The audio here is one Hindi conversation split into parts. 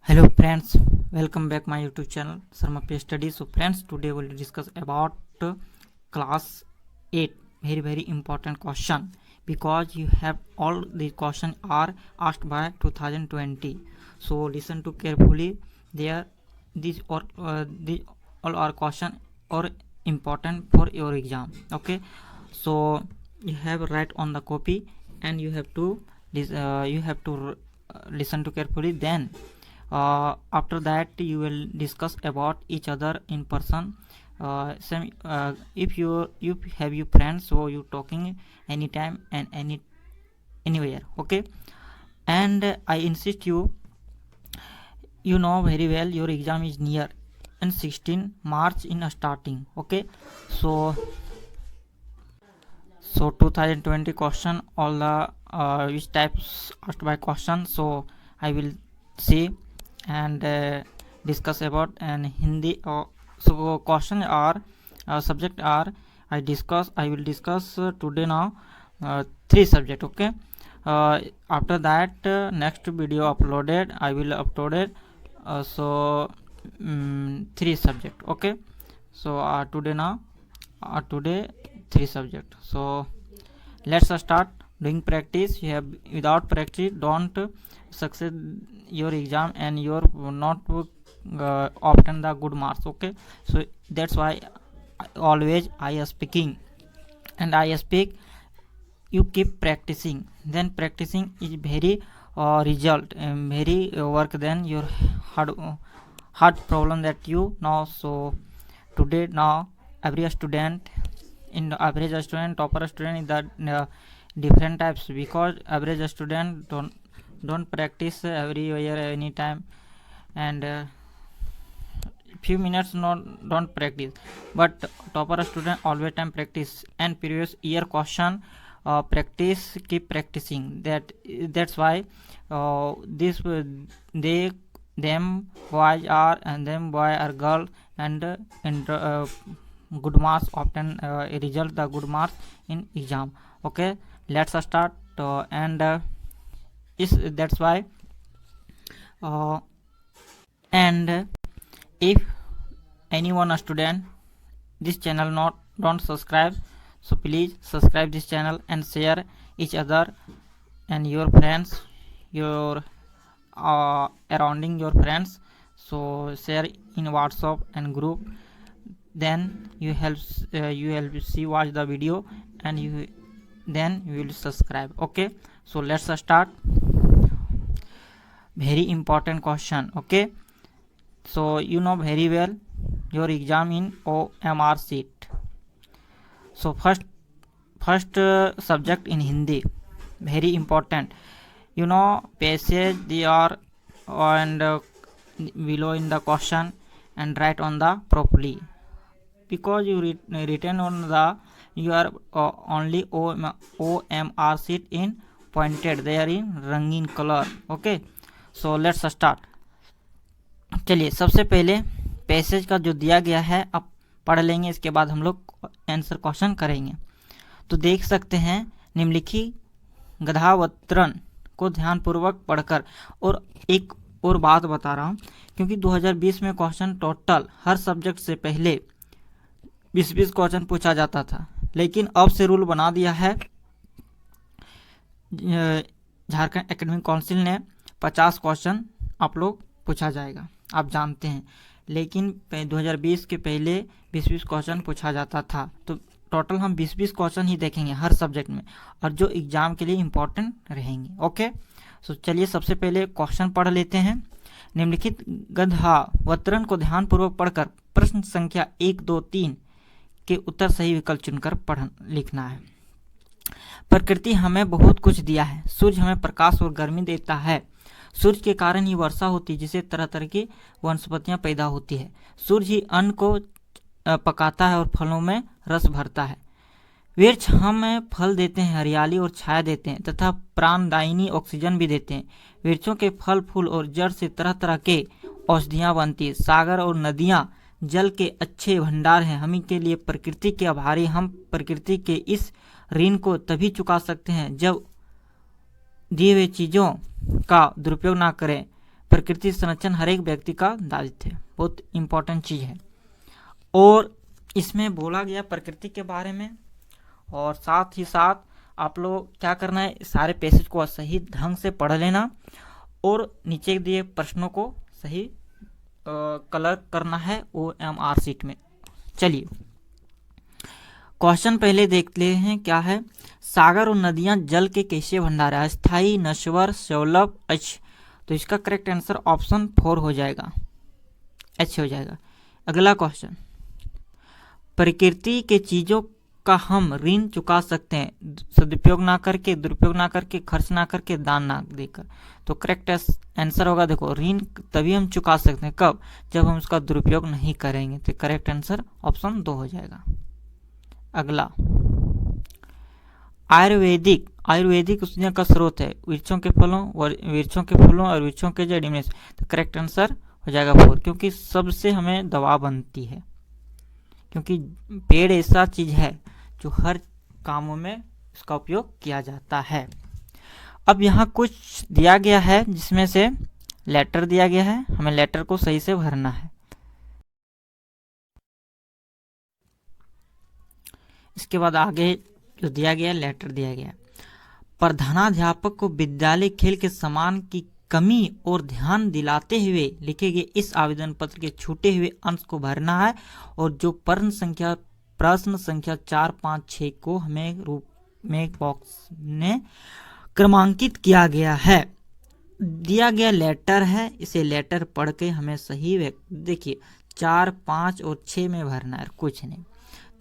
Hello friends, welcome back my YouTube channel Sharma P Study. So friends, today we'll discuss about class 8 very important question, because you have all the question are asked by 2020. So listen to carefully. These all are question or important for your exam. Okay, so you have write on the copy and you have to listen to carefully. Then after that you will discuss about each other in person. If you have your friends, so you talking anytime and anywhere. Okay, and I insist you know very well your exam is near and 16 March in starting. Okay, so 2020 question, all the which types asked by question, so I will see and discuss about. And Hindi so question are subject are I will discuss today now 3 subject. Okay, after that next video uploaded I will upload it. 3 subject. Okay, so today 3 subject. So let's start doing practice. You have without practice don't succeed your exam and your not obtain the good marks. Okay, so that's why always I speaking and I speak. You keep practicing, then practicing is very result and very work than your hard problem that you know. So today now every student in average student, topper student is that different types, because average student don't practice everywhere anytime, and few minutes don't practice, but topper student always time practice and previous year question practice, keep practicing. That's why this they them boys are and them boy are girl, and good marks often result the good marks in exam. Okay, let's start. And is that's why and if anyone a student this channel not don't subscribe, so please subscribe this channel and share each other and your friends, your surrounding your friends. So share in WhatsApp and group, then you help see watch the video, and you will subscribe. Okay, so let's start. Very important question. Okay, so you know very well your exam in OMR sheet. So first subject in Hindi, very important. You know passage they are and below in the question and write on the properly, because you written on the you are only OMR sheet in pointed, they are in rangin color. Okay, so let's start. चलिए सबसे पहले पैसेज का जो दिया गया है अब पढ़ लेंगे, इसके बाद हम लोग आंसर क्वेश्चन करेंगे. तो देख सकते हैं निम्नलिखित गधावतरण को ध्यानपूर्वक पढ़कर. और एक और बात बता रहा हूँ, क्योंकि 2020 में क्वेश्चन टोटल हर सब्जेक्ट से पहले 20 क्वेश्चन पूछा जाता था, लेकिन अब से रूल बना दिया है झारखंड एकेडमिक काउंसिल ने. 50 क्वेश्चन आप लोग पूछा जाएगा, आप जानते हैं, लेकिन 2020 के पहले 20 क्वेश्चन पूछा जाता था. तो टोटल हम 20 क्वेश्चन ही देखेंगे हर सब्जेक्ट में, और जो एग्जाम के लिए इम्पोर्टेंट रहेंगे. ओके, सो चलिए सबसे पहले क्वेश्चन पढ़ लेते हैं. निम्नलिखित गधावतरण को ध्यानपूर्वक पढ़कर प्रश्न संख्या 1, 2, 3 के उत्तर सही विकल्प चुनकर लिखना है. प्रकृति हमें बहुत कुछ दिया है. सूर्य हमें प्रकाश और गर्मी देता है. सूर्य के कारण ही वर्षा होती है, जिससे तरह तरह की वनस्पतियां पैदा होती है. सूर्य ही अन्न को पकाता है और फलों में रस भरता है. वृक्ष हमें फल देते हैं, हरियाली और छाया देते हैं तथा प्राणदायिनी ऑक्सीजन भी देते हैं. वृक्षों के फल फूल और जड़ से तरह तरह के औषधियां बनती है. सागर और नदियां जल के अच्छे भंडार हैं. हम के लिए प्रकृति के आभारी. हम प्रकृति के इस ऋण को तभी चुका सकते हैं जब दिए हुए चीज़ों का दुरुपयोग ना करें. प्रकृति संरक्षण हर एक व्यक्ति का दायित्व है, बहुत इंपॉर्टेंट चीज है। और इसमें बोला गया प्रकृति के बारे में, और साथ ही साथ आप लोग क्या करना है, सारे पैसेज को सही ढंग से पढ़ लेना और नीचे दिए प्रश्नों को सही कलर करना है OMR शीट में। चलिए क्वेश्चन पहले देखते हैं क्या है। सागर और नदियां जल के कैसे भंडार है, अस्थायी, नश्वर, सुलभ, एच। तो इसका करेक्ट आंसर ऑप्शन 4 हो जाएगा, एच हो जाएगा। अगला क्वेश्चन, प्रकृति के चीजों का हम ऋण चुका सकते हैं सदुपयोग ना करके, दुरुपयोग ना करके, खर्च ना करके, दान ना देकर। तो करेक्ट आंसर होगा, देखो ऋण तभी हम चुका सकते हैं, कब, जब हम उसका दुरुपयोग नहीं करेंगे। तो करेक्ट आंसर ऑप्शन 2 हो जाएगा। अगला, आयुर्वेदिक औषधियों का स्रोत है वृक्षों के फलों और वृक्षों के जड़ में। तो करेक्ट आंसर हो जाएगा 4, क्योंकि सबसे हमें दवा बनती है, क्योंकि पेड़ ऐसा चीज है जो हर कामों में इसका उपयोग किया जाता है। अब यहाँ कुछ दिया गया है जिसमें से लेटर दिया गया है, हमें लेटर को सही से भरना है। इसके बाद आगे जो दिया गया लेटर दिया गया, प्रधानाध्यापक को विद्यालय खेल के सामान की कमी और ध्यान दिलाते हुए लिखे गए इस आवेदन पत्र के छूटे हुए अंश को भरना है, और जो प्रश्न संख्या 4, 5, 6 को हमें रूप में बॉक्स में क्रमांकित किया गया है। दिया गया लेटर है, इसे लेटर पढ़ के हमें सही देखिए 4, 5 और 6 में भरना है, कुछ नहीं।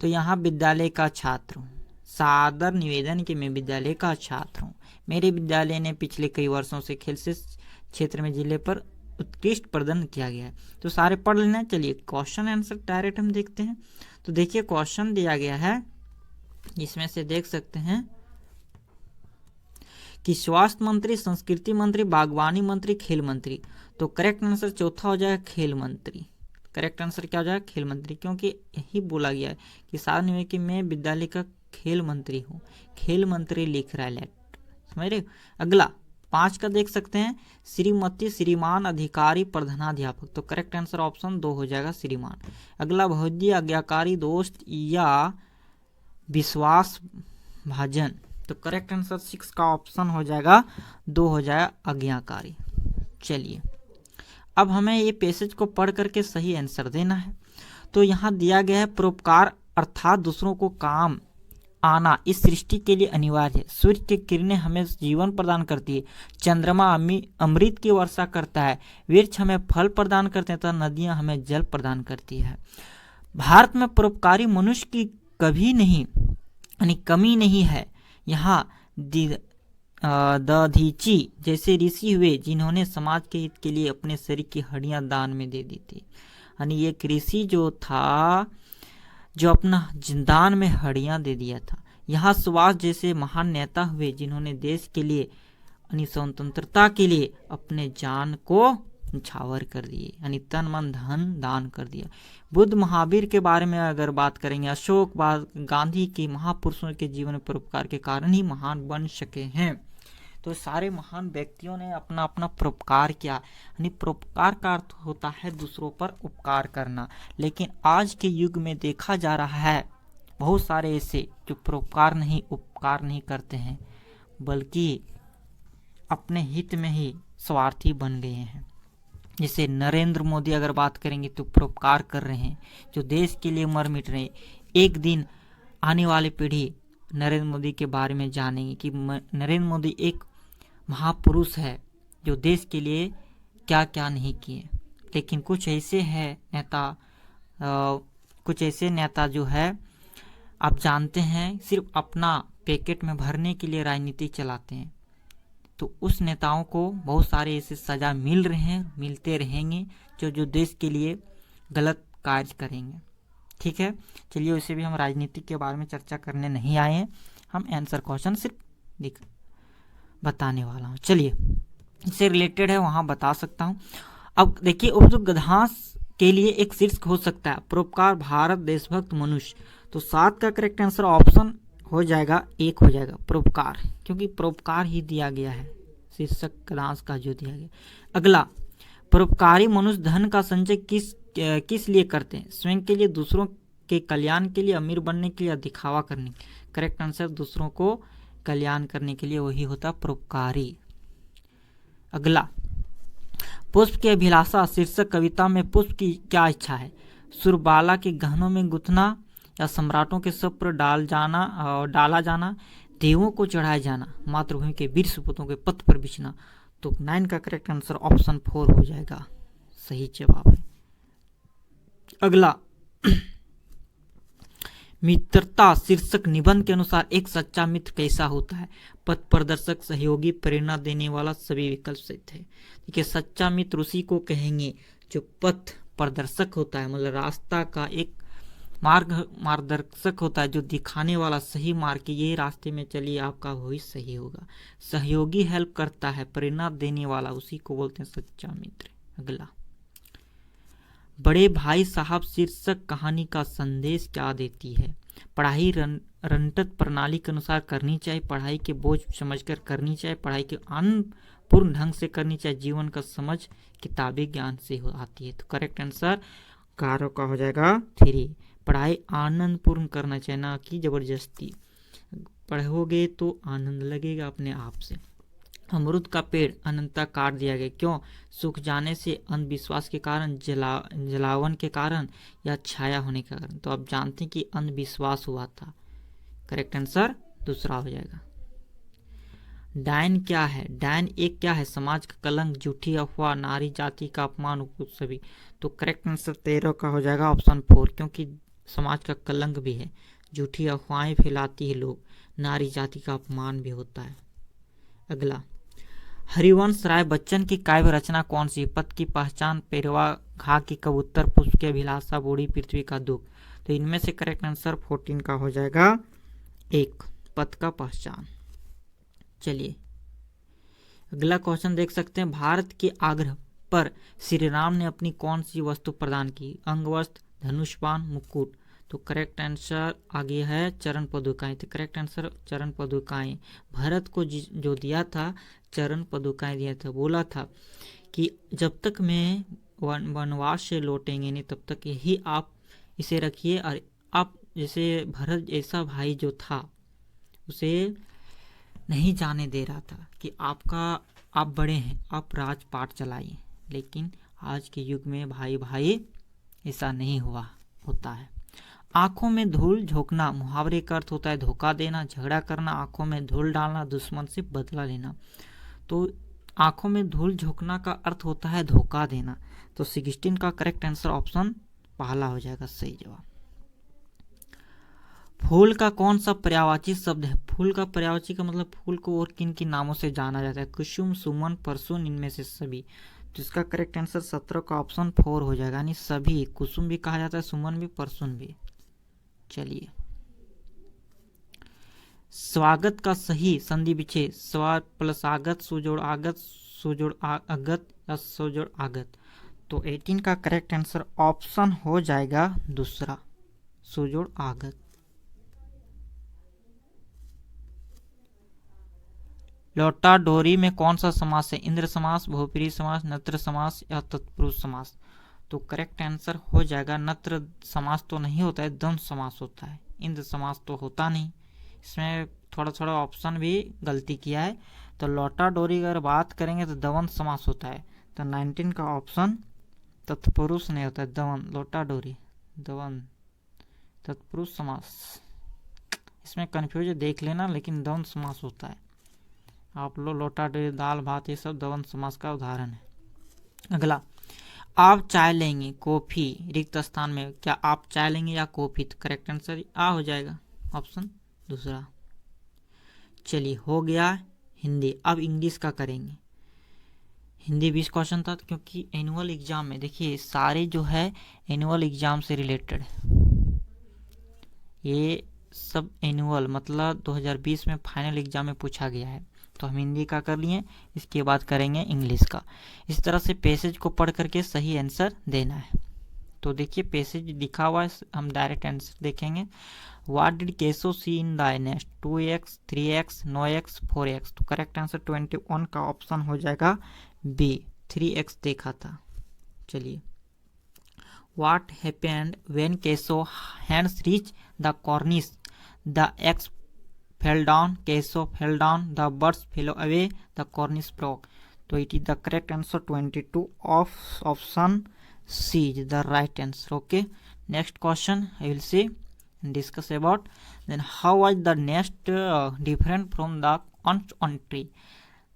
तो यहाँ विद्यालय का छात्र हूँ, सादर निवेदन कि मैं विद्यालय का छात्र हूँ, मेरे विद्यालय ने पिछले कई वर्षों से खेल से क्षेत्र में जिले पर उत्कृष्ट प्रदर्शन किया गया है। तो सारे पढ़ लेना। चलिए क्वेश्चन आंसर डायरेक्ट हम देखते हैं। तो देखिए क्वेश्चन दिया गया है, इसमें से देख सकते हैं कि स्वास्थ्य मंत्री, संस्कृति मंत्री, बागवानी मंत्री, खेल मंत्री। तो करेक्ट आंसर चौथा हो जाएगा खेल मंत्री। करेक्ट आंसर क्या हो जाएगा, खेल मंत्री, क्योंकि यही बोला गया है कि साथ में कि मैं विद्यालय का खेल मंत्री हूँ, खेल मंत्री लिख रहा है लेटर, समझ रहे। अगला 5 का देख सकते हैं, श्रीमती, श्रीमान, अधिकारी, प्रधानाध्यापक। तो करेक्ट आंसर ऑप्शन 2 हो जाएगा श्रीमान। अगला भौजी, आज्ञाकारी, दोस्त या विश्वास भाजन। तो करेक्ट आंसर 6 का ऑप्शन हो जाएगा 2 हो जाएगा आज्ञाकारी। चलिए अब हमें ये पैसेज को पढ़ करके सही आंसर देना है। तो यहाँ दिया गया है परोपकार अर्थात दूसरों को काम आना इस सृष्टि के लिए अनिवार्य है। सूर्य की किरणें हमें जीवन प्रदान करती है, चंद्रमा अमृत की वर्षा करता है, वृक्ष हमें फल प्रदान करते हैं तथा नदियां हमें जल प्रदान करती है। भारत में परोपकारी मनुष्य की कभी नहीं यानी कमी नहीं है। यहाँ दधीची जैसे ऋषि हुए जिन्होंने समाज के हित के लिए अपने शरीर की हड्डियां दान में दे दी थी। यानी एक ऋषि जो था जो अपना दान में हड्डियां दे दिया था। यहाँ सुभाष जैसे महान नेता हुए जिन्होंने देश के लिए यानी स्वतंत्रता के लिए अपने जान को न्यौछावर कर दिए, यानी तन मन धन दान कर दिया। बुद्ध महावीर के बारे में अगर बात करेंगे, अशोक गांधी के महापुरुषों के जीवन परोपकार के कारण ही महान बन सके हैं। तो सारे महान व्यक्तियों ने अपना अपना परोपकार किया, यानी परोपकार का अर्थ होता है दूसरों पर उपकार करना। लेकिन आज के युग में देखा जा रहा है बहुत सारे ऐसे जो परोपकार नहीं उपकार नहीं करते हैं, बल्कि अपने हित में ही स्वार्थी बन गए हैं। जैसे नरेंद्र मोदी अगर बात करेंगे तो परोपकार कर रहे हैं, जो देश के लिए मर मिट रहे हैं। एक दिन आने वाली पीढ़ी नरेंद्र मोदी के बारे में जानेंगे कि नरेंद्र मोदी एक महापुरुष है जो देश के लिए क्या क्या नहीं किए। लेकिन कुछ ऐसे नेता जो है आप जानते हैं सिर्फ अपना पैकेट में भरने के लिए राजनीति चलाते हैं। तो उस नेताओं को बहुत सारे ऐसे सजा मिल रहे हैं, मिलते रहेंगे जो देश के लिए गलत कार्य करेंगे। ठीक है, चलिए उसे भी हम राजनीति के बारे में चर्चा करने नहीं आए हैं, हम आंसर क्वेश्चन सिर्फ बताने वाला हूँ। चलिए इससे रिलेटेड है वहाँ बता सकता हूँ। अब देखिए उपयुक्त गद्यांश के लिए एक शीर्षक हो सकता है परोपकार, भारत, देशभक्त, मनुष्य। तो 7 का करेक्ट आंसर ऑप्शन हो जाएगा 1 हो जाएगा परोपकार, क्योंकि परोपकार ही दिया गया है शीर्षक गद्यांश का जो दिया गया। अगला परोपकारी मनुष्य धन का संचय किस लिए करते हैं? स्वयं के लिए, दूसरों के कल्याण के लिए, अमीर बनने के लिए, दिखावा करने के लिए। करेक्ट आंसर दूसरों को कल्याण करने के लिए, वही होता परोपकारी। अगला, पुष्प की अभिलाषा शीर्षक कविता में पुष्प की क्या इच्छा है? सुरबाला के गहनों में गुथना, या सम्राटों के सब पर डाला जाना, देवों को चढ़ाया जाना, मातृभूमि के वीर सपूतों के पथ पर बिछना। तो 9 का करेक्ट आंसर ऑप्शन 4 हो जाएगा, सही जवाब है। अगला, मित्रता शीर्षक निबंध के अनुसार एक सच्चा मित्र कैसा होता है? पथ प्रदर्शक, सहयोगी, प्रेरणा देने वाला, सभी विकल्प सही थे। देखिए, सच्चा मित्र उसी को कहेंगे जो पथ प्रदर्शक होता है, मतलब रास्ता का एक मार्गदर्शक होता है, जो दिखाने वाला सही मार्ग की ये रास्ते में चलिए आपका भविष्य सही होगा। सहयोगी हेल्प करता है, प्रेरणा देने वाला, उसी को बोलते हैं सच्चा मित्र। अगला, बड़े भाई साहब शीर्षक कहानी का संदेश क्या देती है? पढ़ाई रंटत प्रणाली के अनुसार करनी चाहिए, पढ़ाई के बोझ समझकर करनी चाहिए, पढ़ाई के पूर्ण ढंग से करनी चाहिए, जीवन का समझ किताबी ज्ञान से आती है। तो करेक्ट आंसर 11 का हो जाएगा 3। पढ़ाई आनंद पूर्ण करना चाहिए, ना कि जबरदस्ती। पढ़ोगे तो आनंद लगेगा अपने आप से। अमरूद का पेड़ अनंतता काट दिया गया, क्यों? सूख जाने से, अंधविश्वास के कारण, जलावन के कारण, या छाया होने के कारण। तो आप जानते हैं कि अंधविश्वास हुआ था। करेक्ट आंसर दूसरा हो जाएगा। डायन क्या है? डायन एक क्या है? समाज का कलंक, झूठी अफवाह, नारी जाति का अपमान, उपयुक्त सभी। तो करेक्ट आंसर 13 का हो जाएगा ऑप्शन 4, क्योंकि समाज का कलंक भी है, झूठी अफवाहें फैलाती है लोग, नारी जाति का अपमान भी होता है। अगला, हरिवंश राय बच्चन की काव्य रचना कौन सी? पथ की पहचान, पेरवा, घा की कबूतर, पुष्प की अभिलाषा, बूढ़ी पृथ्वी का दुख। तो इनमें से करेक्ट आंसर 14 का हो जाएगा 1, पथ का पहचान। चलिए, अगला क्वेश्चन देख सकते हैं। भारत के आग्रह पर श्री राम ने अपनी कौन सी वस्तु प्रदान की? अंगवस्त्र, धनुष्बाण, मुकुट। तो करेक्ट आंसर आगे है चरण पदुकाएं। तो करेक्ट आंसर चरण पदुकाएं। भरत को जो दिया था चरण पदुकाएं दिया था, बोला था कि जब तक मैं वनवास से लौटेंगे नहीं तब तक यही आप इसे रखिए। और आप जैसे भरत जैसा भाई जो था उसे नहीं जाने दे रहा था कि आप बड़े हैं, आप राजपाट चलाइए। लेकिन आज के युग में भाई भाई ऐसा नहीं होता है। आंखों में धूल झोंकना मुहावरे का अर्थ होता है धोखा देना, झगड़ा करना, आंखों में धूल डालना, दुश्मन से बदला लेना। तो आंखों में धूल झोंकना का अर्थ होता है धोखा देना। तो 16 का करेक्ट आंसर ऑप्शन पहला हो जाएगा, सही जवाब। फूल का कौन सा पर्यायवाची शब्द है? फूल का पर्यायवाची का मतलब फूल को और किन किन नामों से जाना जाता है? कुसुम, सुमन, परसुन, इनमें से सभी। तो इसका करेक्ट आंसर 17 का ऑप्शन 4 हो जाएगा, यानी सभी। कुसुम भी कहा जाता है, सुमन भी, परसुन भी। चलिए, स्वागत का सही संधि विच्छेद स्वा प्लस आगत, सुजोड़ आगत, सुजोड़ आगत या सुजोड़ आगत। तो 18 का करेक्ट आंसर ऑप्शन हो जाएगा दूसरा, सुजोड़ आगत। लौटा डोरी में कौन सा समास है? इंद्र समास, बहुप्रिय समास, नत्र समास या तत्पुरुष समास। तो करेक्ट आंसर हो जाएगा नत्र समास तो नहीं होता है, द्वंद्व समास होता है। इंद्र समास तो होता नहीं। इसमें थोड़ा ऑप्शन भी गलती किया है। तो लौटा डोरी अगर बात करेंगे तो द्वंद्व समास होता है। तो 19 का ऑप्शन तत्पुरुष नहीं होता है, द्वंद्व। लौटा डोरी द्वंद्व, तत्पुरुष समास, इसमें कन्फ्यूज देख लेना, लेकिन द्वंद्व समास होता है। आप लौटा डोरी, दाल भात, ये सब द्वंद्व समास का उदाहरण है। अगला, आप चाय लेंगे, कॉफी, रिक्त स्थान में क्या आप चाय लेंगे या कॉफी? तो करेक्ट आंसर आ हो जाएगा, ऑप्शन दूसरा। चलिए, हो गया हिंदी। अब इंग्लिश का करेंगे। हिंदी 20 क्वेश्चन था, क्योंकि एनुअल एग्जाम में देखिए सारे जो है एनुअल एग्जाम से रिलेटेड, ये सब एनुअल मतलब 2020 में फाइनल एग्जाम में पूछा गया है। तो हम हिंदी का कर लिए, इसके बाद करेंगे इंग्लिश का। इस तरह से पैसेज को पढ़ करके सही आंसर देना है। तो देखिए पैसेज लिखा हुआ है, हम डायरेक्ट आंसर देखेंगे। What did Keshav see in the nest? 2x, 3x, 9x, 4x। तो करेक्ट आंसर 21 का ऑप्शन हो जाएगा बी, 3x देखा था। चलिए, what happened when Keshav hands reached the cornice? The axe fell down, Keshav fell down, the birds flew away, the cornice broke. So it is the correct answer 22 of option C is the right answer. Okay, next question I will see and discuss about. Then how was the nest different from the on tree?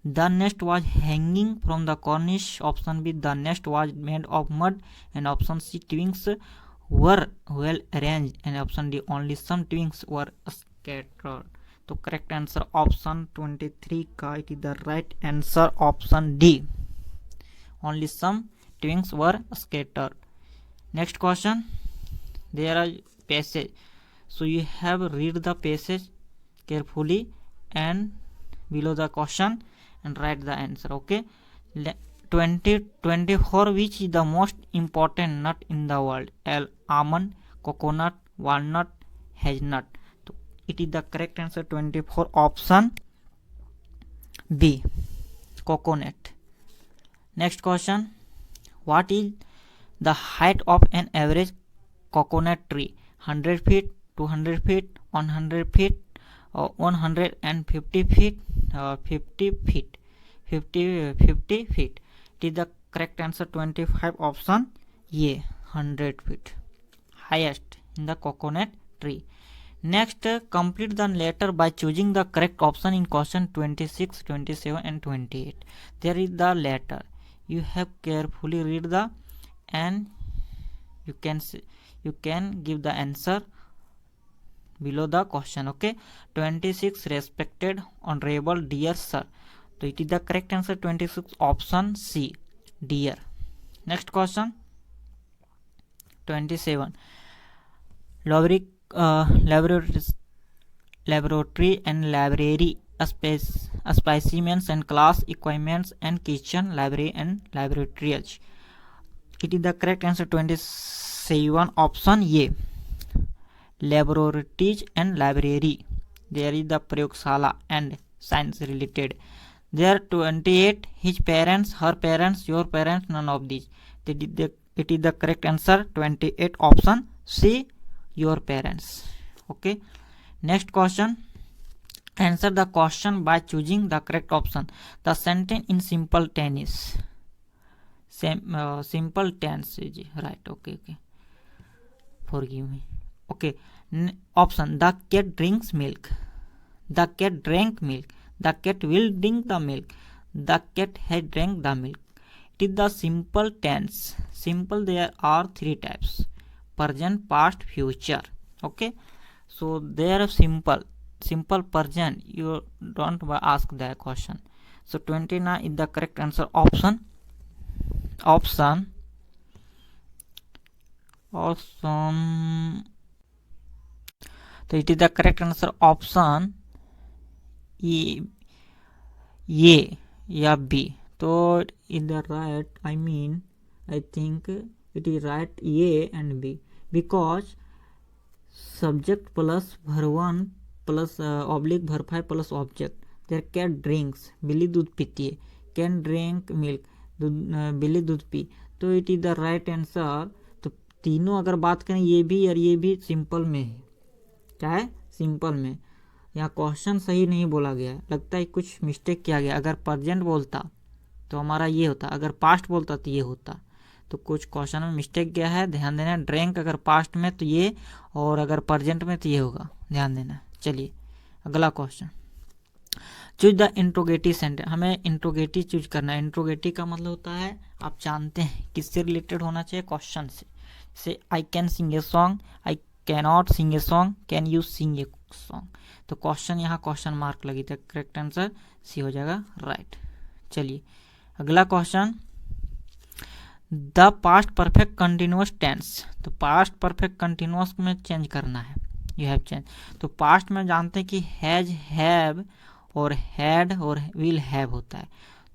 The nest was hanging from the cornice. Option B, the nest was made of mud, and option C, twigs were well arranged, and option D, only some twigs were scattered. तो करेक्ट आंसर ऑप्शन 23 का it is the right answer option D, only some twigs were scattered. Next question, there are passage, so you have read the passage carefully and below the question and write the answer. Okay, 2024 which is the most important nut in the world? Almond, coconut, walnut, hazelnut. So it is the correct answer 24 option B, coconut. Next question, what is the height of an average coconut tree? 100 feet, 200 feet, 100 feet, 150 feet, 50 feet, 50 feet. It is the correct answer 25 option A, 100 feet, highest in the coconut tree. Next, complete the letter by choosing the correct option in question 26, 27 and 28. There is the letter. You have carefully read the and you can give the answer below the question. Okay, 26, respected honorable dear sir. So it is the correct answer 26 option C, dear. Next question 27, laboratory and library, specimens and class equipments and kitchen, library and laboratories. It is the correct answer 27 option A, laboratories and library. There is the Prayogshala and science related. There are 28, his parents, her parents, your parents, none of these. It is the correct answer 28 option C, your parents. Okay, next question, answer the question by choosing the correct option. The sentence in simple tense, simple tense is right. Okay, forgive me. Okay, option, the cat drinks milk, the cat drank milk, the cat will drink the milk, the cat had drank the milk. It is the simple tense. Simple, there are three types: present, past, future. Okay, so there are simple present, you don't ask the question. So 29 is the correct answer option so it is the correct answer option A या B. So in the right, I think it is right A and B, because subject plus verb 1 plus oblique verb 5 plus object. Their cat drinks, बिल्ली दूध पीती है, can drink milk, बिल्ली दूध पी. तो it is the right answer. तो तीनों अगर बात करें, ये भी और ये भी सिंपल में है. क्या है? सिंपल में. यहाँ क्वेश्चन सही नहीं बोला गया है, लगता है कुछ मिस्टेक किया गया. अगर प्रेजेंट बोलता तो हमारा ये होता, अगर पास्ट बोलता तो ये होता. तो कुछ क्वेश्चन में मिस्टेक गया है, ध्यान देना. ड्रिंक अगर पास्ट में तो ये, और अगर प्रेजेंट में तो ये होगा, ध्यान देना. चलिए अगला question, choose the interrogative sentence. हमें इंट्रोगेटिव चूज करना है. इंट्रोगेटिव का मतलब होता है, आप जानते हैं किससे रिलेटेड होना चाहिए, क्वेश्चन से. I can sing a song, I can not sing a song, can you sing a song. तो क्वेश्चन, यहाँ क्वेश्चन मार्क लगी थी. करेक्ट आंसर सी हो जाएगा, राइट. चलिए अगला question, the past perfect continuous tense. तो पास्ट परफेक्ट कंटिन्यूअस में चेंज करना है, यू हैव चेंज. तो पास्ट में जानते हैं कि हैज, हैव और हैड और विल हैव होता है.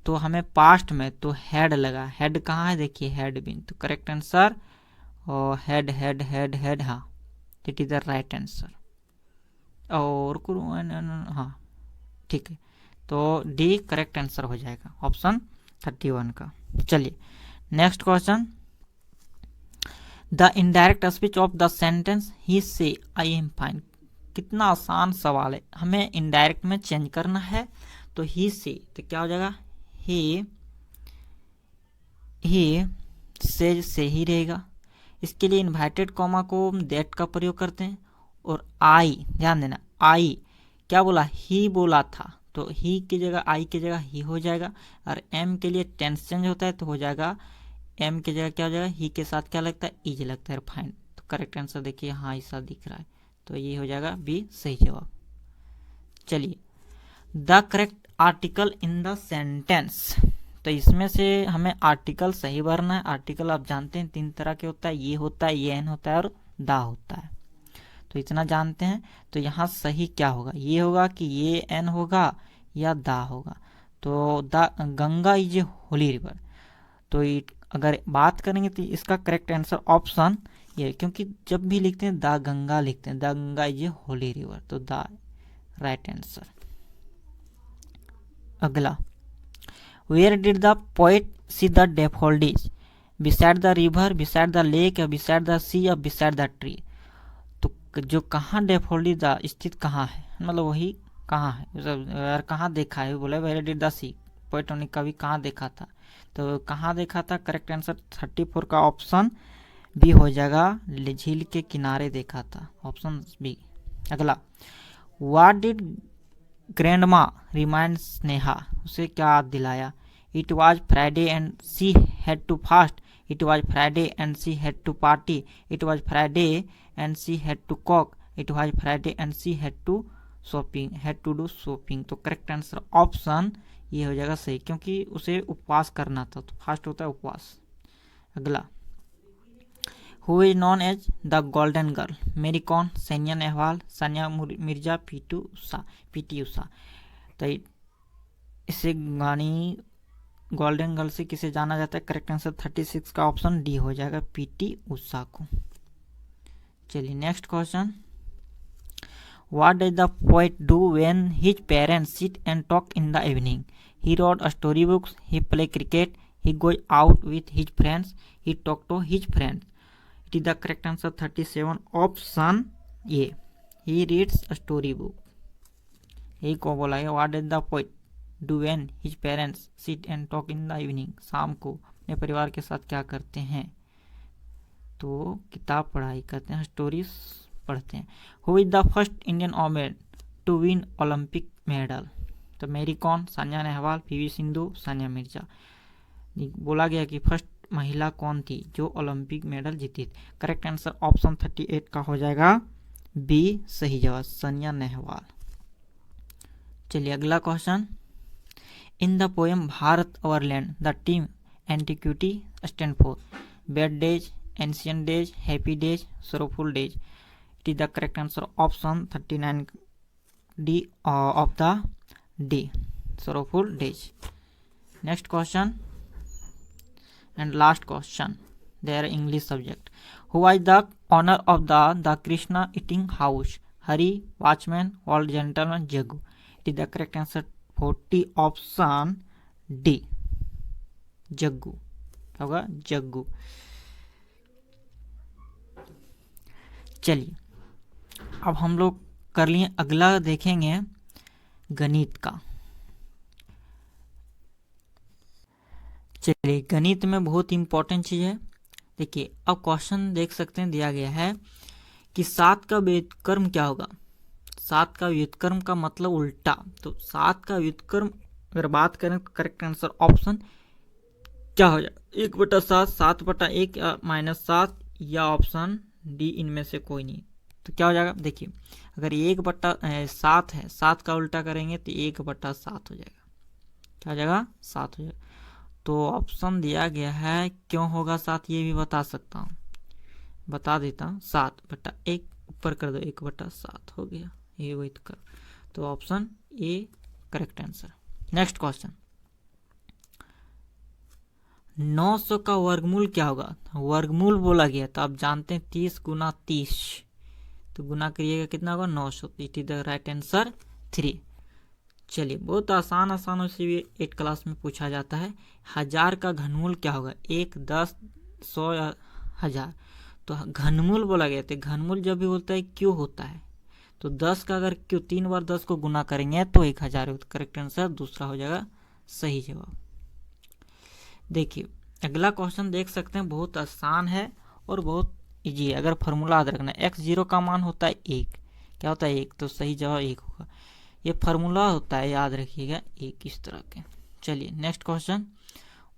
तो हमें पास्ट में तो हैड लगा. हैड कहाँ है, देखिए हैड बीन. तो correct answer had had had had, हाँ it is the right answer. और हाँ ठीक है, तो डी करेक्ट आंसर हो जाएगा ऑप्शन 31 का. चलिए next question, the indirect speech of the sentence ही से आई एम फाइन। कितना आसान सवाल है, हमें इनडायरेक्ट में चेंज करना है। तो ही से तो क्या हो जाएगा, ही से ही रहेगा। इसके लिए इन्वर्टेड कॉमा को दैट का प्रयोग करते हैं। और आई, ध्यान देना, आई क्या बोला, ही बोला था, तो ही की जगह आई की जगह ही हो जाएगा। और एम के लिए टेंस चेंज होता है तो हो जाएगा एम की जगह क्या हो जाएगा, ही के साथ क्या लगता है, इज लगता है, फाइन। तो करेक्ट आंसर देखिए हाँ ऐसा दिख रहा है, तो ये हो जाएगा बी सही जवाब। चलिए, the correct article in the sentence, तो इसमें से हमें आर्टिकल सही भरना है। आर्टिकल आप जानते हैं 3 तरह के होता है, ये होता है, ये एन होता है और दा होता है, तो इतना जानते हैं। तो यहाँ सही क्या होगा, ये होगा कि ये एन होगा या दा होगा। तो the Ganga is a holy river, तो अगर बात करेंगे तो इसका करेक्ट आंसर ऑप्शन ये, क्योंकि जब भी लिखते हैं द गंगा लिखते हैं, the Ganga is a holy river, तो द राइट आंसर। अगला, where did the poet see the daffodils, beside the river, beside the lake, या बिसाइड द सी, या बिसाइड द ट्री। तो जो कहाँ डैफोडिल स्थित कहाँ है, मतलब वही कहाँ है, कहाँ देखा है, बोले where did the see, poet ने कभी कहाँ देखा था, तो कहाँ देखा था, करेक्ट आंसर 34 का ऑप्शन बी हो जाएगा, झील के किनारे देखा था, ऑप्शन बी। अगला, what did grandma remind Sneha, उसे क्या याद दिलाया, it was Friday and she had to fast, it was Friday and she had to party, it was Friday and she had to cook, it was Friday and she had to shopping, had to do shopping. तो करेक्ट आंसर ऑप्शन ये हो जाएगा सही, क्योंकि उसे उपवास करना था, तो फास्ट होता है उपवास। अगला, who is known as the golden girl, मेरी कौन, सानिया नेहवाल, सानिया मिर्जा, पीटी उषा। तो इसे गानी गोल्डन गर्ल से किसे जाना जाता है, करेक्ट आंसर 36 का ऑप्शन डी हो जाएगा, पीटी उषा को। चलिए next question, what does the poet do when his parents sit and talk in the evening, he road story books, he play cricket, he goes out with his friends, he talk to his friends. It is the correct answer 37 option A, he reads a story book। यही को बोला है, what does the poet do when his parents sit and talk in the evening, शाम को अपने परिवार के साथ क्या करते हैं, तो किताब पढ़ाई करते हैं, स्टोरीज पढ़ते हैं। Who is the first Indian woman to win Olympic medal, तो मेरी कौन, सानिया नेहवाल, पीवी सिंधु, सानिया मिर्जा। बोला गया कि फर्स्ट महिला कौन थी जो ओलंपिक मेडल जीती थी, करेक्ट आंसर ऑप्शन 38 का हो जाएगा बी सही जवाब, सानिया नेहवाल। चलिए अगला question, in the poem Bharat our land the team antiquity stand for, bad days, ancient days, happy days, sorrowful days. It is the correct answer option 39 D of the D, sorrowful days. Next question and last question, their English subject, who was the owner of the Krishna eating house, Hari, watchman, old gentleman, Jaggu। It is the correct answer 40 option D, Jaggu होगा, जग्गू। चलिए अब हम लोग कर लिए, अगला देखेंगे गणित का। चलिए गणित में बहुत इंपॉर्टेंट चीज है, देखिए अब क्वेश्चन देख सकते हैं, दिया गया है कि 7 का व्युत्क्रम क्या होगा, 7 का व्युत्क्रम का मतलब उल्टा, तो 7 का व्युत्क्रम अगर बात करें तो करेक्ट आंसर ऑप्शन क्या हो जाए, 1/7, 7/1 -7, या ऑप्शन डी इनमें से कोई नहीं। तो क्या हो जाएगा, देखिए अगर 1/7 है, 7 का उल्टा करेंगे तो 1/7 हो जाएगा, क्या हो जाएगा, 7 हो जाएगा। तो ऑप्शन दिया गया है, क्यों होगा 7 ये भी बता सकता हूँ, बता देता हूँ, 7/1 ऊपर कर दो, 1/7 हो गया, ये वही कर, तो option A correct answer. Next question, 900 का वर्गमूल क्या होगा, वर्गमूल बोला गया तो आप जानते हैं 30 × 30, तो गुना करिएगा कितना होगा 900, it is the right answer 3। चलिए, बहुत आसान से भी 8 क्लास में पूछा जाता है। 1000 का घनमूल क्या होगा? 1, 10, 100 या 1000। तो घनमूल बोला गया, तो घनमूल जब भी होता है क्यों होता है, तो 10 का अगर क्यों 3 बार 10 को गुना करेंगे तो 1000 होता है। करेक्ट आंसर दूसरा हो जाएगा सही जवाब। देखिए अगला क्वेश्चन देख सकते हैं, बहुत आसान है और बहुत इजी है। अगर फॉर्मूला याद रखना, x0 का मान होता है 1, क्या होता है 1, तो सही जवाब 1 होगा। ये फार्मूला होता है, याद रखिएगा, एक इस तरह के। चलिए नेक्स्ट क्वेश्चन,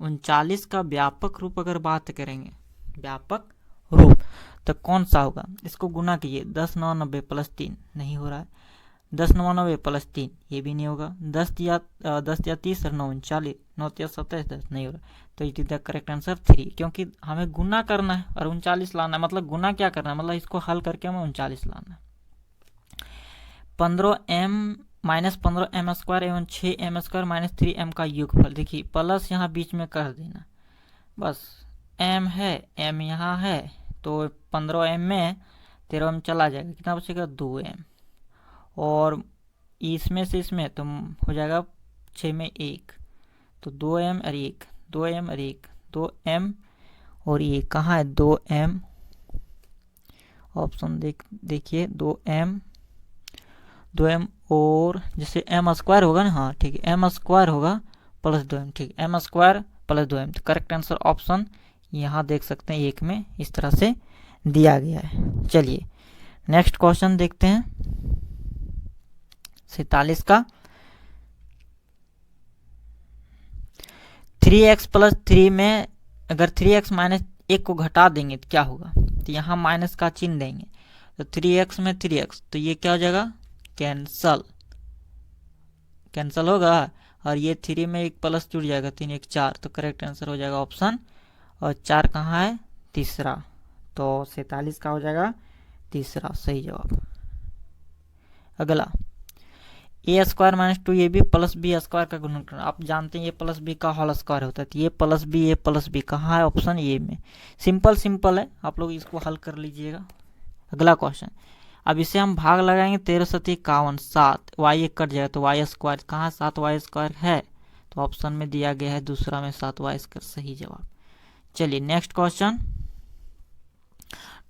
39 का व्यापक रूप अगर बात करेंगे, व्यापक रूप तो कौन सा होगा? इसको गुना कीजिए, 10 9 90 प्लस 3 नहीं हो रहा है, 10 9 90 प्लस 3 ये भी नहीं होगा, 10 या 30 और 9 39, 9 3 27 10 नहीं हो रहा। तो it is the correct answer 3, क्योंकि हमें गुना करना है और 39 लाना है। मतलब गुना क्या करना है, मतलब इसको हल करके हमें 39 लाना है। 15m माइनस 15m स्क्वायर एवं 6m स्क्वायर माइनस 3m का योगफल। देखिए प्लस यहाँ बीच में कर देना, बस m है, m यहाँ है, तो 15m में 13m चला जाएगा, कितना बचेगा 2m, और इसमें से इसमें तो हो जाएगा 6 में 1, तो 2m और 1, 2m और 1, 2m और ये कहाँ है 2m, ऑप्शन देखिए 2m और जैसे m स्क्वायर होगा ना, हाँ ठीक है, m स्क्वायर होगा प्लस 2m, ठीक है, m स्क्वायर प्लस 2m। तो करेक्ट आंसर ऑप्शन यहाँ देख सकते हैं 1 में इस तरह से दिया गया है। चलिए नेक्स्ट क्वेश्चन देखते हैं, 47 का, 3x प्लस 3 में अगर 3x माइनस 1 को घटा देंगे तो क्या होगा? तो यहाँ माइनस का चिन्ह देंगे, तो 3x में 3x, तो ये क्या हो जाएगा कैंसल होगा, और ये 3 में एक प्लस जुड़ जाएगा, 3 1 4, तो करेक्ट आंसर हो जाएगा ऑप्शन, और 4 कहाँ है? तीसरा, तो 47 का हो जाएगा तीसरा सही जवाब। अगला, a square minus 2 a b plus b square का गुणनखंड। आप जानते हैं ये प्लस बी का होल स्क्वायर होता है, तो ये प्लस बी कहाँ है? ऑप्शन ए में। सिंपल है, आप लोग इसको हल कर लीजिएगा। अगला क्वेश्चन, अब इसे हम भाग लगाएंगे, 13 सती 51, 7 वाई एक कट जाएगा, तो वाई स्क्वायर कहाँ 7 वाई स्क्वायर है, तो ऑप्शन में दिया गया है दूसरा में 7 वाई स्क्वायर सही जवाब। चलिए नेक्स्ट क्वेश्चन,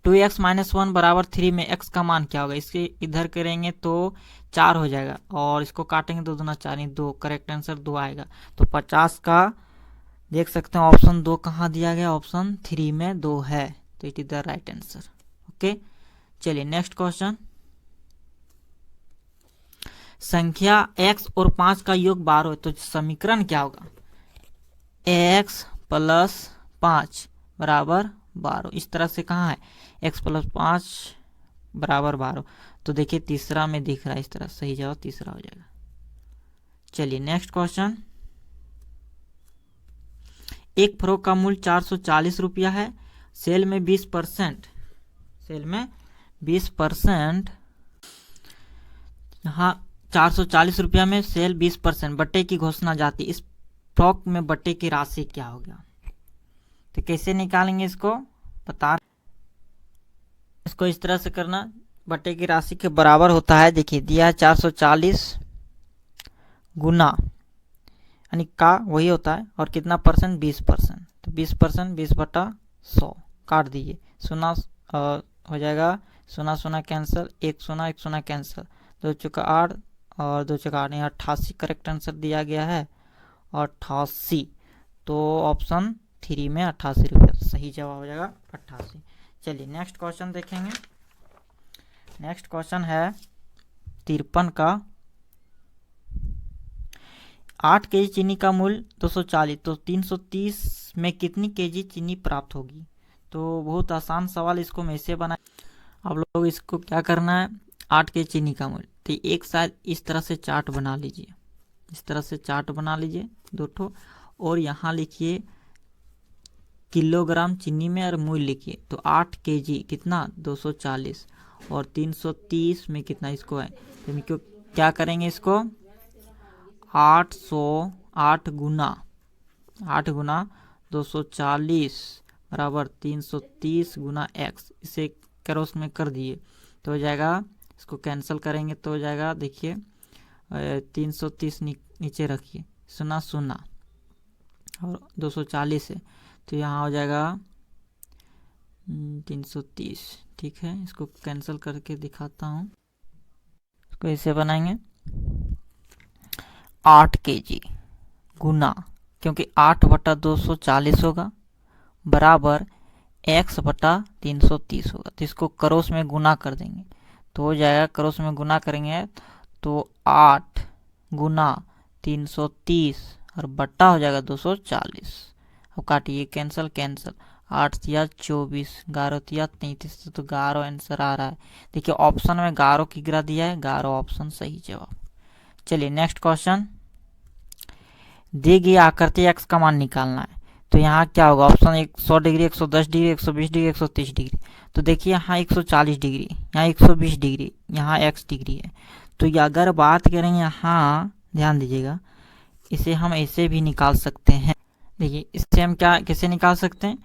2x माइनस 1 बराबर 3 में x का मान क्या होगा? इसके इधर करेंगे तो 4 हो जाएगा, और इसको काटेंगे तो 2 दूना 4, 2, करेक्ट आंसर 2 आएगा। तो 50 का देख सकते हैं ऑप्शन 2 कहाँ दिया गया? ऑप्शन 3 में 2 है, तो it is the right answer. Okay चलिए नेक्स्ट क्वेश्चन, संख्या x और 5 का योग 12, तो समीकरण क्या होगा? x प्लस 5 बराबर 12, इस तरह से कहाँ है x प्लस 5 बराबर 12, तो देखिए तीसरा में दिख रहा है इस तरह, सही जवाब तीसरा हो जाएगा। चलिए नेक्स्ट क्वेश्चन, एक फ्रॉक का मूल्य 440 रुपया है, सेल में 20%, यहाँ 440 रुपया में सेल 20% बट्टे की घोषणा जाती, इस फ्रॉक में बट्टे की राशि क्या होगा? तो कैसे निकालेंगे इसको बता, इसको इस तरह से करना, बट्टे की राशि के बराबर होता है, देखिए दिया है 440 गुना यानी का वही होता है, और कितना परसेंट? 20%, तो 20% 20/100 काट दीजिए, सुना हो जाएगा, सुना सुना कैंसिल, एक सुना कैंसिल, 2 चौका 8 और 2 चौका 8, यहाँ 88 करेक्ट आंसर दिया गया है, 88, तो ऑप्शन 3 में 88 रुपया सही जवाब हो जाएगा 88। चलिए नेक्स्ट क्वेश्चन देखेंगे, नेक्स्ट क्वेश्चन है 53 का, 8 केजी चीनी का मूल्य 240, तो 330 में कितनी केजी चीनी प्राप्त होगी? तो बहुत आसान सवाल, इसको मैं ऐसे बना, आप लोग इसको क्या करना है, 8 केजी चीनी का मूल्य, तो एक साथ इस तरह से चार्ट बना लीजिए, इस तरह से चार्ट बना लीजिए 2 ठो, और यहाँ लिखिए किलोग्राम चीनी में और मूल्य लिखिए, तो 8 केजी कितना 240 और 330 में कितना इसको है, तो क्यों क्या करेंगे इसको 8 गुना 240 बराबर 330 गुना x, इसे क्रॉस में कर दिए तो हो जाएगा, इसको कैंसिल करेंगे तो हो जाएगा, देखिए 330 नीचे रखिए, 0 और 240 है, तो यहाँ हो जाएगा 330। ठीक है, इसको कैंसिल करके दिखाता हूँ। इसको ऐसे बनाएंगे 8 kg गुना, क्योंकि 8/240 होगा बराबर x/330 होगा, तो इसको क्रॉस में गुना कर देंगे तो हो जाएगा, क्रॉस में गुना करेंगे तो 8 गुना 330 और बट्टा हो जाएगा 240। अब काटिए, कैंसल कैंसल, 8 या 24, 11 या 33, तो 11 आंसर आ रहा है। देखिए ऑप्शन में 11 की गिरा दिया है, 11 ऑप्शन सही जवाब। चलिए नेक्स्ट क्वेश्चन, दी गई आकृति x का मान निकालना है, तो यहाँ क्या होगा, option 100 degree, 110 degree, 120 degree, 130 degree. तो देखिए यहाँ 140 डिग्री, यहाँ 120 डिग्री, यहाँ x डिग्री है। तो ये अगर बात करेंगे यहाँ, ध्यान दीजिएगा, इसे हम ऐसे भी निकाल सकते हैं। देखिए इससे हम क्या कैसे निकाल सकते हैं,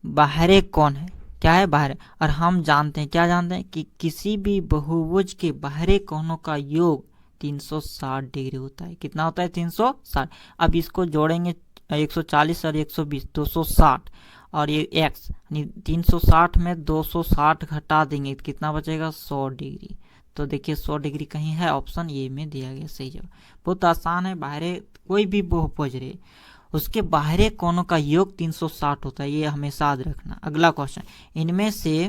बाहरी कौन है, क्या है बाहर, और हम जानते हैं, क्या जानते हैं कि किसी भी बहुभुज के बाहरी कोणों का योग 360 डिग्री होता है। कितना होता है, 360। अब इसको जोड़ेंगे 140 और 120, 260, और ये x 360 में 260 घटा देंगे तो कितना बचेगा, 100 डिग्री। तो देखिए 100 डिग्री कहीं है, ऑप्शन ए में दिया गया सही जवाब। बहुत आसान है, बाहरी कोई भी बहुभुज रहे उसके बाहरी कोणों का योग 360 होता है, ये हमेशा याद रखना। अगला क्वेश्चन, इनमें से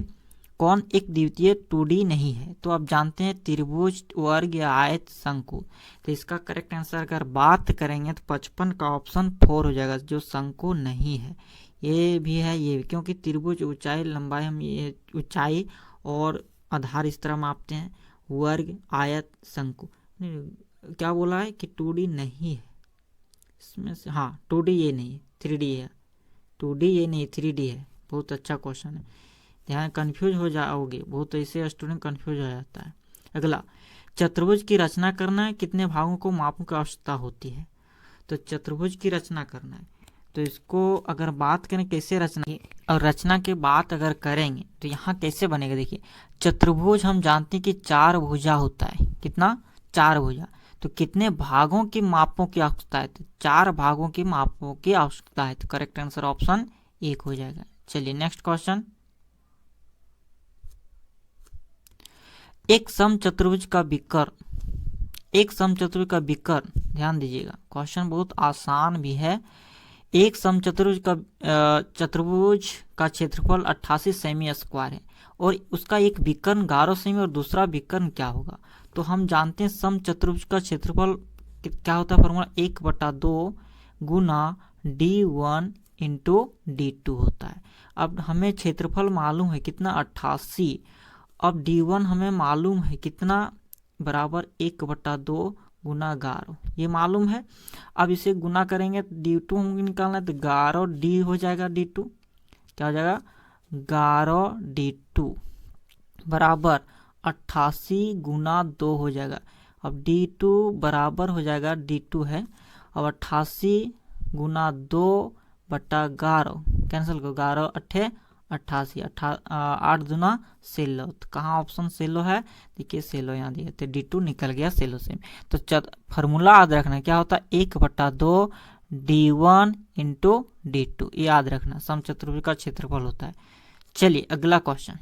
कौन एक द्वितीय 2D नहीं है, तो आप जानते हैं त्रिभुज, वर्ग या आयत, शंकु। तो इसका करेक्ट आंसर अगर बात करेंगे तो 55 का ऑप्शन 4 हो जाएगा, जो शंकु नहीं है। ये भी है, ये भी, क्योंकि त्रिभुज ऊंचाई लंबाई, हम ये ऊंचाई और आधार इस तरह मापते हैं, वर्ग, आयत, शंकु। क्या बोला है कि 2D नहीं है इसमें से, हाँ 2D ये नहीं है, 3D है, 2D ये नहीं 3D है। बहुत अच्छा क्वेश्चन है, ध्यान, कंफ्यूज हो जाओगे, बहुत ऐसे स्टूडेंट कंफ्यूज हो जाता है। अगला, चतुर्भुज की रचना करना है, कितने भागों को मापने की आवश्यकता होती है। तो चतुर्भुज की रचना करना है, तो इसको अगर बात करें कैसे रचना, और रचना के बात अगर करेंगे तो यहाँ कैसे बनेगा। देखिए चतुर्भुज हम जानते हैं कि 4 भुजा होता है, कितना, 4 भुजा। तो कितने भागों की मापों की आवश्यकता है, तो 4 भागों की मापों की आवश्यकता है। तो करेक्ट आंसर ऑप्शन 1 हो जाएगा। चलिए नेक्स्ट क्वेश्चन, एक समचतुर्भुज का विकर्ण, ध्यान दीजिएगा क्वेश्चन बहुत आसान भी है। एक समचतुर्भुज का क्षेत्रफल 88 सेमी स्क्वायर है, और उसका एक विकर्ण 11 सेमी और दूसरा विकर्ण क्या होगा। तो हम जानते हैं समचतुर्भुज का क्षेत्रफल क्या होता है, फॉर्मूला 1/2 गुना d1 इंटू d2 होता है। अब हमें क्षेत्रफल मालूम है कितना, 88, अब d1 हमें मालूम है कितना, बराबर 1/2 गुना 11, ये मालूम है। अब इसे गुना करेंगे तो d2 हमको निकालना है, तो 11d हो जाएगा, d2 क्या हो जाएगा, 11d2 बराबर 88 गुना 2 हो जाएगा। अब d2 बराबर हो जाएगा, d2 है, अब 88 गुना 2/11 कैंसिल करो, 11 8 88, 8 दूना 16, तो कहाँ ऑप्शन सेलो है, देखिए सेलो यहाँ दिया, तो d2 निकल गया सेलो से। तो फार्मूला याद रखना क्या होता है, 1/2 d1 इंटू d2, ये याद रखना समचतुर्भुज का क्षेत्रफल होता है। चलिए अगला क्वेश्चन,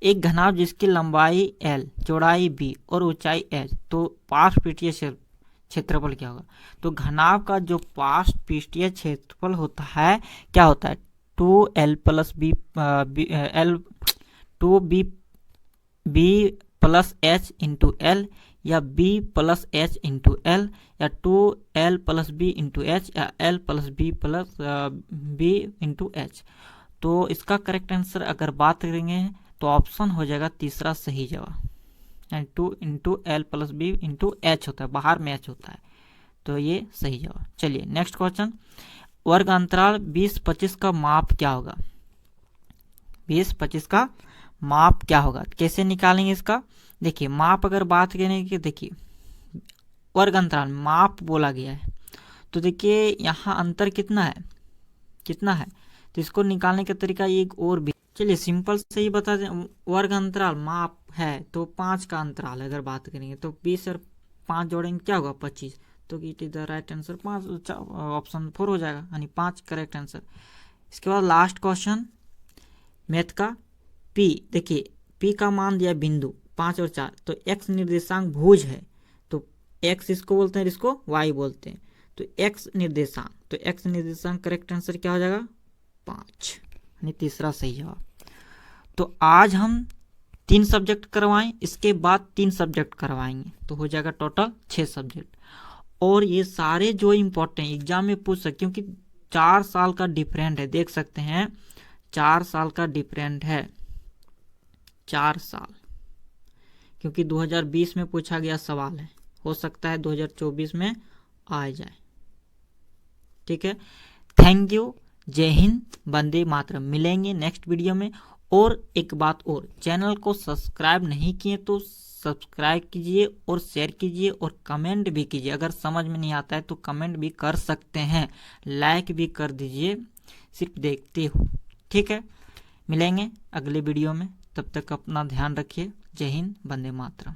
एक घनाभ जिसकी लंबाई l, चौड़ाई b और ऊंचाई h, तो पार्श्वपृष्ठीय क्षेत्रफल क्या होगा। तो घनाभ का जो पार्श्वपृष्ठीय क्षेत्रफल होता है क्या होता है, 2l plus b, 2b plus h into l, या b plus h into l, या 2l plus b into h, या l plus b plus b into h। तो इसका करेक्ट आंसर अगर बात करेंगे तो ऑप्शन हो जाएगा तीसरा सही जवाब, 2 into L plus B into H होता है, बाहर में एच होता है, तो ये सही जवाब। चलिए नेक्स्ट क्वेश्चन, वर्ग अंतराल 20-25 का माप क्या होगा, 20-25 का माप क्या होगा, कैसे निकालेंगे इसका। देखिए माप अगर बात करें कि देखिए वर्ग अंतराल माप बोला गया है, तो देखिए यहाँ अंतर कितना है, तो इसको निकालने का तरीका एक और भी, चलिए सिंपल से ही बता दें। वर्ग अंतराल माप है तो 5 का अंतराल अगर बात करेंगे तो 20 और 5 जोड़ेंगे क्या होगा 25, तो it is the right answer 5, option 4 हो जाएगा, यानी 5 करेक्ट आंसर। इसके बाद लास्ट क्वेश्चन मैथ का P, देखिए P का मान दिया बिंदु 5 और 4, तो x निर्देशांक भुज है, तो x इसको बोलते हैं, इसको y बोलते हैं, तो x निर्देशांक, तो x निर्देशांक करेक्ट आंसर क्या हो जाएगा 5, यानी तीसरा सही जवाब। तो आज हम 3 सब्जेक्ट करवाएं, इसके बाद 3 सब्जेक्ट करवाएंगे, तो हो जाएगा टोटल 6 सब्जेक्ट। और ये सारे जो इम्पोर्टेंट एग्जाम में पूछ सकते, क्योंकि 4 साल का डिफरेंट है, देख सकते हैं 4 साल का डिफरेंट है, 4 साल, क्योंकि 2020 में पूछा गया सवाल है, हो सकता है 2024 में आ जाए। ठीक है, थैंक यू, जय हिंद, वंदे मातरम। मिलेंगे नेक्स्ट वीडियो में। और एक बात और, चैनल को सब्सक्राइब नहीं किए तो सब्सक्राइब कीजिए और शेयर कीजिए और कमेंट भी कीजिए। अगर समझ में नहीं आता है तो कमेंट भी कर सकते हैं, लाइक भी कर दीजिए, सिर्फ देखते हो। ठीक है, मिलेंगे अगले वीडियो में, तब तक अपना ध्यान रखिए। जय हिंद, वंदे मातरम।